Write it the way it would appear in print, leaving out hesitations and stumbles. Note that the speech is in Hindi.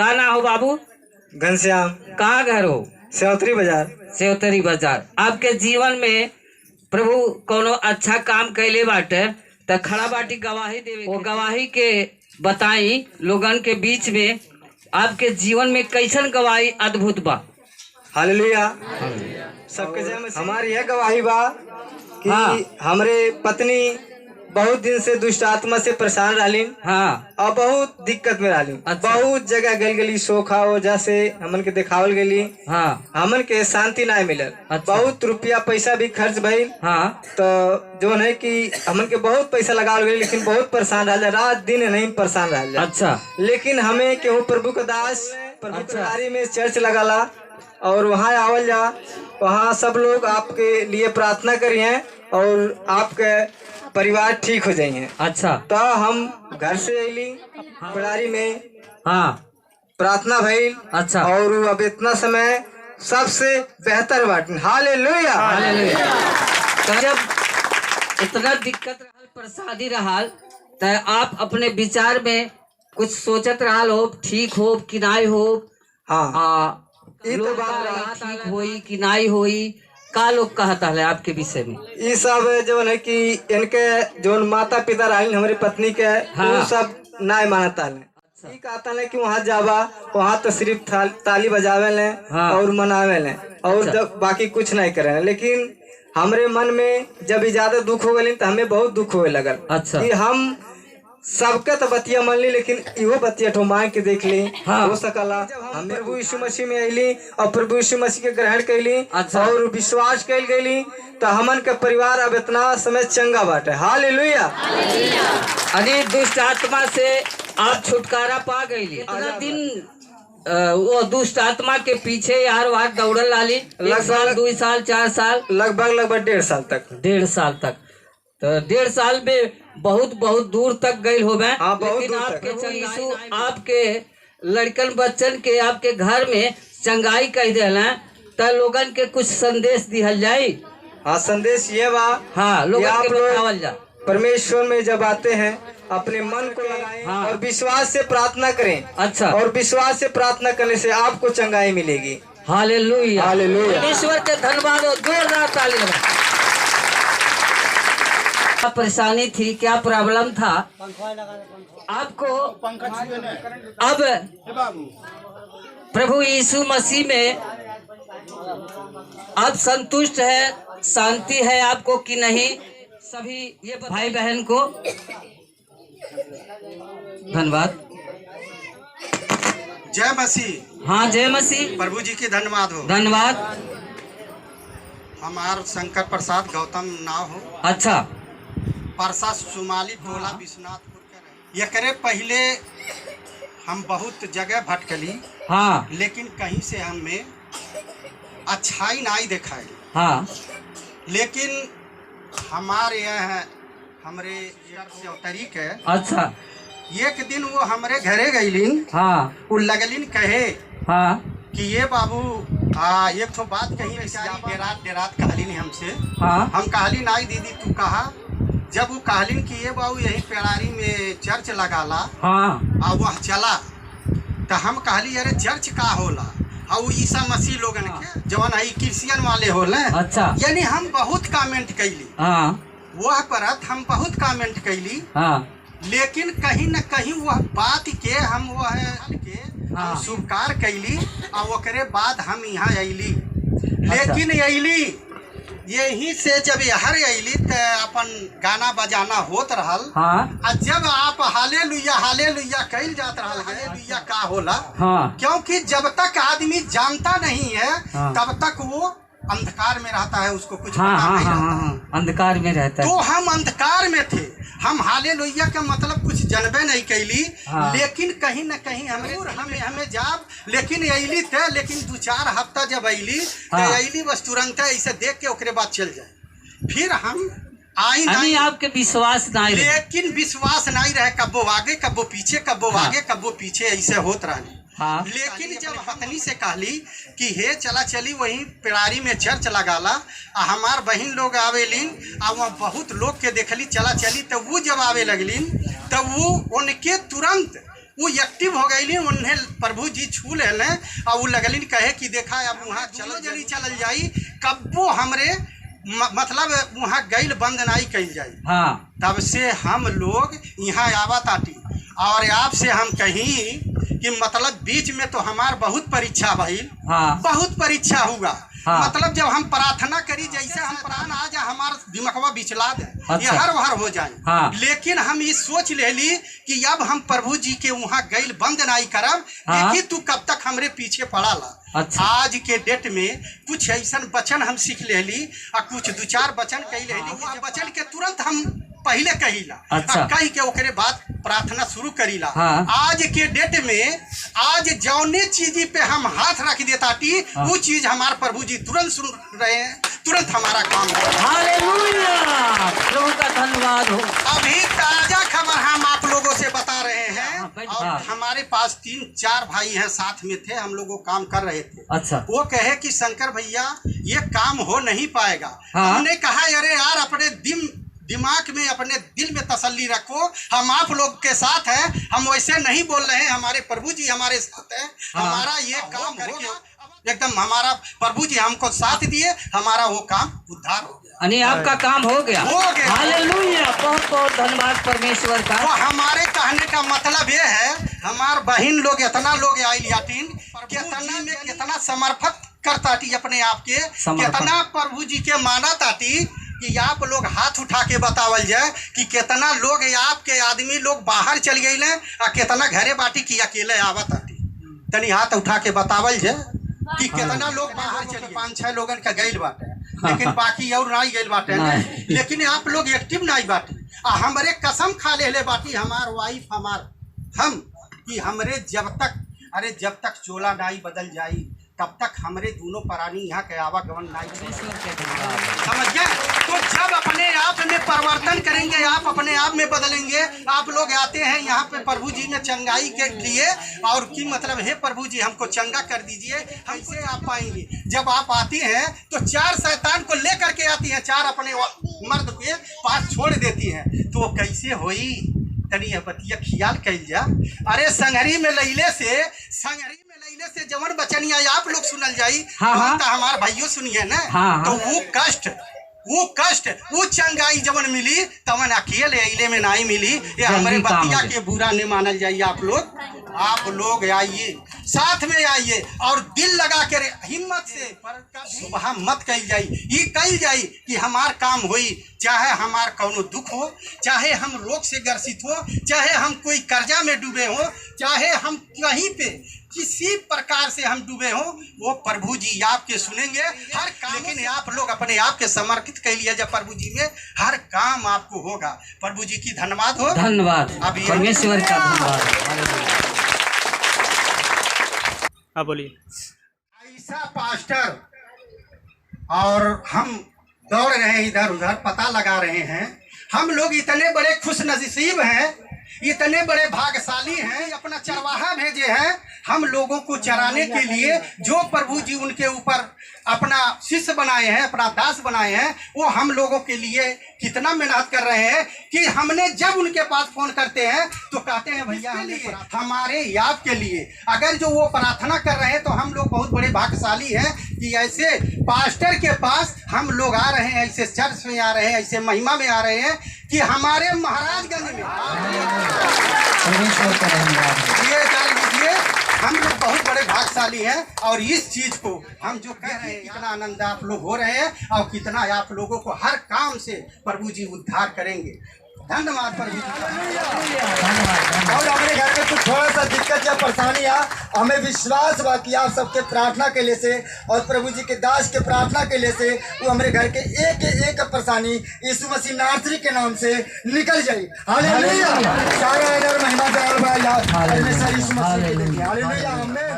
का ना हो बाबू? घनश्याम। कहाँ घर हो? सेवतरी बाजार। सेवतरी बाजार। आपके जीवन में प्रभु कोनो अच्छा काम कैले बाटे त खड़ा बाटी गवाही देवे। वो गवाही के बताई लोगन के बीच में आपके जीवन में कैसन गवाही अद्भुत बा। हालेलुया। सबके जय मसीह। हमारी यह गवाही बा कि हाँ। हमरे पत्नी बहुत दिन से दुष्ट आत्मा से परेशान रही। हाँ। और बहुत दिक्कत में रही। अच्छा। बहुत जगह गल गली सोखा वजह से हमन के दिखावल गली। हाँ। हमन के शांति ना मिलल। अच्छा। बहुत रुपया पैसा भी खर्च भइल। हाँ। तो जो है कि हमन के बहुत पैसा लगावल गई, लेकिन बहुत परेशान रह रात दिन नहीं परेशान रह। अच्छा। लेकिन हमें केहू प्रभु के दास प्रभु के गाड़ी में चर्च लगाला और वहाँ आवल जा। वहाँ सब लोग आपके लिए प्रार्थना करिए और आपके परिवार ठीक हो जाइए। अच्छा। तो हम घर से अली बड़ारी में। हाँ। प्रार्थना भइल। अच्छा। और अब इतना समय सबसे बेहतर बात। हालेलुया। हालेलुया। तो जब इतना दिक्कत रहल, परेशानी रहल, तो आप अपने विचार में कुछ सोचत रहल हो, ठीक हो कि नहीं हो। हाँ। लोग ठीक होई कि नहीं होई, का लोग कहता है आपके विषय में? ये सब जो है कि इनके जो माता पिता रही हमारी पत्नी के, हाँ। वो सब ना मानता है। ये कहता है कि वहाँ जावा, वहाँ तो सिर्फ ताली बजावे ले। हाँ। और मनावे ले और अच्छा। जब बाकी कुछ नहीं करे। लेकिन हमरे मन में जब ज्यादा दुख हो गई तो हमें बहुत दुख होने लगल। अच्छा। कि हम सबके तो बतिया मान ली, लेकिन इहो बतिया ठो मांग के देख ली। हाँ। हो सकला हम प्रभु यीशु मसीह में अली और प्रभु यीशु मसीह के ग्रहण कैली। अच्छा। और विश्वास कैल गई तो हमन के परिवार अब इतना समय चंगा बाटे। हालेलुया। अरे दुष्ट आत्मा से आप छुटकारा पा गई। इतना दिन वो दुष्ट आत्मा के पीछे यार वार दौड़ल लाली। 1 साल 2 साल 4 साल लगभग 1.5 साल तक। 1.5 साल तक। तो 1.5 साल में बहुत बहुत दूर तक गई हो गए। हाँ, बहुत लेकिन दूर तक। आपके यीशु आपके लड़कन बच्चन के आपके घर में चंगाई कह दिला। तो लोगन के कुछ संदेश दिहल जाई। हाँ, संदेश ये बा। हाँ, लोगन आप के लोग बतावल जा। परमेश्वर में जब आते हैं अपने मन को लगाएं। हाँ। और विश्वास से प्रार्थना करें। अच्छा। और विश्वास से प्रार्थना करने से आपको चंगाई मिलेगी। हालेलुया। हालेलुया। ईश्वर के धन्यवाद हो, जोरदार ताली लगाओ। क्या परेशानी थी, क्या प्रॉब्लम था आपको? अब प्रभु यीशु मसीह में आप संतुष्ट है, शांति है आपको कि नहीं? सभी ये भाई बहन को धन्यवाद। जय मसीह। हाँ, जय मसीह। प्रभु जी के धन्यवाद हो। धन्यवाद। हमार शंकर प्रसाद गौतम नाव हो। अच्छा। परसा सुमाली टोला विश्वनाथपुर के रहे। एकरे पहले हम बहुत जगह भटकली। हाँ। लेकिन कहीं से हमें अच्छाई नहीं दिखाई। हाँ। लेकिन हमारे यहाँ हमरे सेवतरी के अच्छा। एक दिन वो हमरे घरे गईलिन। हाँ। वो लगलिन कहे हाँ। कि ये बाबू एक तो बात कही डेरात डेरात कहलिन हमसे। हाँ। हम कहलिन आई दीदी तू कहा। जब वो कहलिन कि ये बाबू यही पेड़ारी में चर्च लगाला। हाँ। और वह चला तो हम कहली अरे चर्च का होला। और ईसा मसीह लोगन के जवन है क्रिश्चियन वाले होले। अच्छा। यानी हम बहुत कमेंट कैली। हाँ। वह परत हम बहुत कमेंट कैली। हाँ। लेकिन कहीं न कहीं वह बात के हम वह के हाँ। स्वीकार कैली। और ओकरे बाद हम यहाँ अली। लेकिन अली यही से जब यहाँ अली तो अपन गाना बजाना होत रहल। हाँ। और जब आप हालेलुया कैल जात रहल। हालेलुया का होला। हाँ। क्योंकि जब तक आदमी जानता नहीं है हाँ। तब तक वो अंधकार में रहता है, उसको कुछ हाँ। पता हाँ। नहीं हाँ। रहता है। हाँ। अंधकार में रहता तो है। हम अंधकार में थे। हम हालेलुया का मतलब कुछ जानबे नहीं कैली। हाँ। लेकिन कहीं न कहीं हमें जाब लेकिन अली थे। लेकिन 2-4 हफ्ता जब अली तो हाँ। अली बस तुरंत ऐसे देख के ओकरे बाद चल जाए। फिर हम आई यानी नहीं। आपके विश्वास नहीं रहे। लेकिन विश्वास नहीं रहे। कब्बो आगे कब्बो पीछे, कब्बो हाँ। आगे कब्बो पीछे ऐसे होत रहे। हाँ। लेकिन जब पत्नी से कहली कि हे चला चली वहीं पेड़ारी में चर्च लगाला। हमार बहन लोग आवेलिन और वहाँ बहुत लोग के देखली चला चली। तो वो जब आवे लगलिन तो वो उनके तुरंत वो एक्टिव हो गई, उन्हें प्रभु जी छू ले और वो लगलिन कहे कि देखा अब वहाँ चलो जल्दी चल जाई, कब वो हमरे मतलब वहाँ गैल बंद नहीं कल जाई। हाँ। तब से हम लोग यहाँ आवत आती और आपसे हम कहीं कि मतलब बीच में तो हमार बहुत परीक्षा भइल। हाँ। बहुत परीक्षा हुआ। हाँ। मतलब जब हम प्रार्थना करी जैसे हम प्राण आ जाए हमार दिमागवा बिचला दे। अच्छा। ये हर वहर हो जाए। हाँ। लेकिन हम ये सोच ले ली कि अब हम प्रभु जी के वहाँ गैल बंद नहीं करब। हाँ। देखी तू कब तक हमरे पीछे पड़ा ला। अच्छा। आज के डेट में कुछ ऐसा वचन हम सीख ले ली और कुछ 2-4 वचन कही ले ली। वो वचन के तुरंत हम पहले कहीला। अच्छा। कही के ओकरे बाद प्रार्थना शुरू करीला। हाँ। आज के डेट में आज जौने चीज पे हम हाथ रख देता थी। हाँ। वो चीज हमारे प्रभु जी तुरंत सुन रहे हैं, तुरंत हमारा काम हो। हालेलुया, प्रभु का धन्यवाद हो। अभी ताजा खबर हम आप लोगों से बता रहे हैं। और हाँ। हमारे पास 3-4 भाई हैं साथ में थे, हम लोग वो काम कर रहे थे। अच्छा। वो कहे कि शंकर भैया ये काम हो नहीं पाएगा। हाँ। हमने कहा अरे यार अपने दिमाग में अपने दिल में तसल्ली रखो, हम आप लोग के साथ हैं। हम वैसे नहीं बोल रहे हैं, हमारे प्रभु जी हमारे साथ हैं। हाँ। हमारा ये काम करके एकदम हमारा प्रभु जी हमको साथ दिए, हमारा वो काम उद्धार हो गया। यानी आपका काम हो गया। हो गया। हालेलुया, बहुत बहुत धन्यवाद परमेश्वर का। तो हमारे कहने का मतलब ये है, हमार बहन लोग इतना लोग आई लियाटीन कितना में कितना समर्पित करता थी अपने आप के, कितना प्रभु जी के माना ताती कि आप लोग हाथ उठा के बतावल जाए कि कितना लोग आपके आदमी लोग बाहर चल गए और कितना घरे बाटी की अकेले आवत आती। तनी हाथ उठा के बतावल जाए कि कितना लोग बाहर चल गए। 5-6 लोगन का गैल बाटे, लेकिन बाकी और नहीं गैल बाटे। लेकिन आप लोग एक्टिव नहीं बाटे। हमरे कसम खा ले बाटी हमार वाइफ हम कि हमरे जब तक चोला नहीं बदल जाई तब तक हमरे दोनों प्राणी यहाँ के आवागमन नहीं। समझ गए? तो जब अपने आप में परिवर्तन करेंगे, आप अपने आप में बदलेंगे। आप लोग आते हैं यहाँ पे प्रभु जी में चंगाई के लिए और की मतलब है प्रभु जी हमको चंगा कर दीजिए, ऐसे आप पाएंगे। जब आप आती हैं तो 4 शैतान को लेकर के आती हैं, 4 अपने मर्द के पास छोड़ देती हैं। तो कैसे होई तनी बतिया ख्याल कल जा। अरे संगरी में लैले से जवन बचनिया आप लोग सुनल जाई। हाँ। तो हमार भाइयों सुनिए ना। हाँ। तो वो कष्ट वो चंगाई जवन मिली तवन अकेले अइले में नहीं मिली। ये हमारे बतिया के बुरा नहीं मानल जाइए। आप लोग आइए, साथ में आइए और दिल लगा के हिम्मत से सुबह मत कही जाई। ये कही जाई कि हमार काम होई, चाहे हमार कौनो दुख हो, चाहे हम रोग से ग्रसित हो, चाहे हम कोई कर्जा में डूबे हो, चाहे हम कहीं पे किसी प्रकार से हम डूबे हो, वो प्रभु जी आपके सुनेंगे हर काम। लेकिन आप लोग अपने आप के समर्पित कर लिया जब प्रभु जी में, हर काम आपको होगा। प्रभु जी की धन्यवाद हो। धन्यवाद परमेश्वर का धन्यवाद। हाँ बोलिए। ऐसा पास्टर और हम दौड़ रहे हैं इधर उधर, पता लगा रहे हैं। हम लोग इतने बड़े खुश नसीब हैं, इतने बड़े भाग्यशाली हैं, अपना चरवाहा भेजे हैं हम लोगों को चराने के लिए। जो प्रभु जी उनके ऊपर अपना शिष्य बनाए हैं, अपना दास बनाए हैं, वो हम लोगों के लिए कितना मेहनत कर रहे हैं कि हमने जब उनके पास फोन करते हैं तो कहते हैं भैया हमारे याद के लिए। अगर जो वो प्रार्थना कर रहे हैं तो हम लोग बहुत बड़े भाग्यशाली हैं कि ऐसे पास्टर के पास हम लोग आ रहे हैं, ऐसे चर्च में आ रहे हैं, ऐसे महिमा में आ रहे हैं कि हमारे महाराजगंज में ये जान लीजिए हम लोग बहुत बड़े भाग्यशाली हैं। और इस चीज को हम जो कह रहे हैं, कितना आनंद आप लोग हो रहे हैं और कितना आप लोगों को हर काम से प्रभु जी उद्धार करेंगे। धन्यवाद प्रभु जी। और हमारे घर में कुछ थोड़ा सा दिक्कत या परेशानी आ, हमें विश्वास बा कि आप सबके प्रार्थना के लिए से और प्रभु जी के दास के प्रार्थना के लिए से वो हमारे घर के एक परेशानी यीशु मसीह नासरी के नाम से निकल जाए। हालेलुया। सारा महिमा हालेलुया। हमें